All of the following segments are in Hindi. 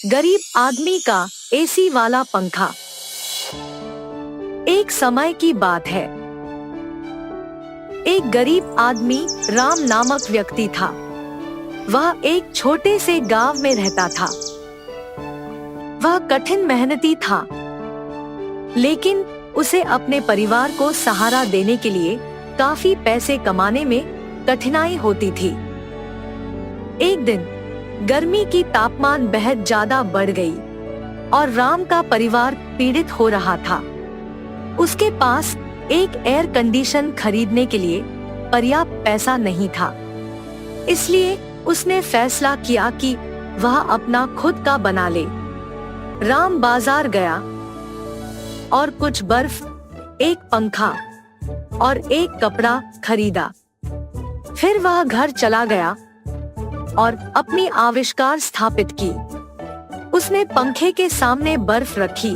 गरीब आदमी का एसी वाला पंखा। एक समय की बात है। एक गरीब आदमी राम नामक व्यक्ति था। वह एक छोटे से गांव में रहता था। वह कठिन मेहनती था, लेकिन उसे अपने परिवार को सहारा देने के लिए काफी पैसे कमाने में कठिनाई होती थी। एक दिन गर्मी की तापमान बेहद ज्यादा बढ़ गई और राम का परिवार पीड़ित हो रहा था। उसके पास एक एयर कंडीशन खरीदने के लिए पर्याप्त पैसा नहीं था, इसलिए उसने फैसला किया कि वह अपना खुद का बना ले। राम बाजार गया और कुछ बर्फ, एक पंखा और एक कपड़ा खरीदा। फिर वह घर चला गया और अपनी आविष्कार स्थापित की। उसने पंखे के सामने बर्फ रखी।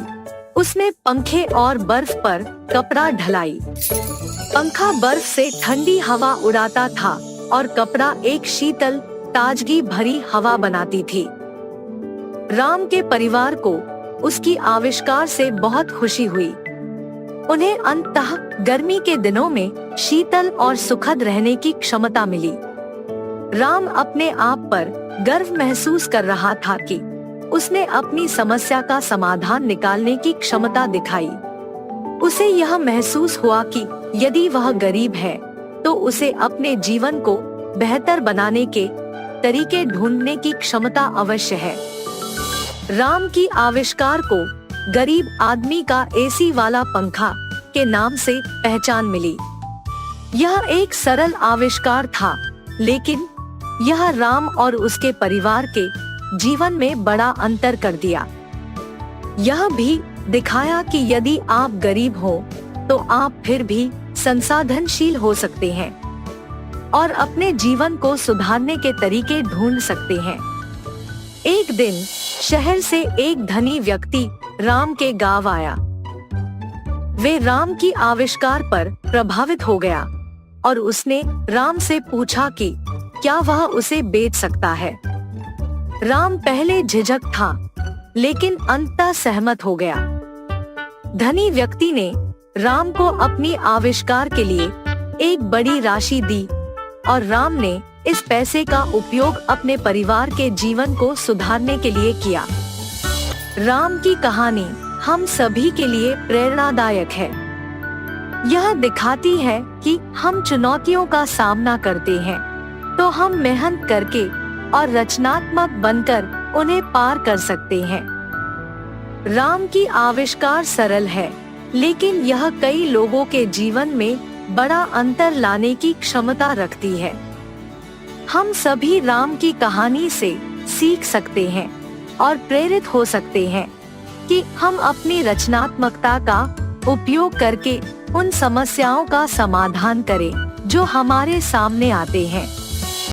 उसने पंखे और बर्फ पर कपड़ा ढलाई। पंखा बर्फ से ठंडी हवा उड़ाता था और कपड़ा एक शीतल, ताजगी भरी हवा बनाती थी। राम के परिवार को उसकी आविष्कार से बहुत खुशी हुई। उन्हें अंततः गर्मी के दिनों में शीतल और सुखद रहने की क्षमता मिली। राम अपने आप पर गर्व महसूस कर रहा था कि उसने अपनी समस्या का समाधान निकालने की क्षमता दिखाई। उसे यह महसूस हुआ कि यदि वह गरीब है तो उसे अपने जीवन को बेहतर बनाने के तरीके ढूंढने की क्षमता अवश्य है। राम की आविष्कार को गरीब आदमी का एसी वाला पंखा के नाम से पहचान मिली। यह एक सरल आविष्कार था, लेकिन यह राम और उसके परिवार के जीवन में बड़ा अंतर कर दिया। यह भी दिखाया कि यदि आप गरीब हो तो आप फिर भी संसाधनशील हो सकते हैं और अपने जीवन को सुधारने के तरीके ढूंढ सकते हैं। एक दिन शहर से एक धनी व्यक्ति राम के गांव आया। वे राम की आविष्कार पर प्रभावित हो गया और उसने राम से पूछा कि क्या वह उसे बेच सकता है। राम पहले झिझक था, लेकिन अंततः सहमत हो गया। धनी व्यक्ति ने राम को अपनी आविष्कार के लिए एक बड़ी राशि दी और राम ने इस पैसे का उपयोग अपने परिवार के जीवन को सुधारने के लिए किया। राम की कहानी हम सभी के लिए प्रेरणादायक है। यह दिखाती है कि हम चुनौतियों का सामना करते हैं तो हम मेहनत करके और रचनात्मक बनकर उन्हें पार कर सकते हैं। राम की आविष्कार सरल है, लेकिन यह कई लोगों के जीवन में बड़ा अंतर लाने की क्षमता रखती है। हम सभी राम की कहानी से सीख सकते हैं और प्रेरित हो सकते हैं कि हम अपनी रचनात्मकता का उपयोग करके उन समस्याओं का समाधान करें जो हमारे सामने आते हैं।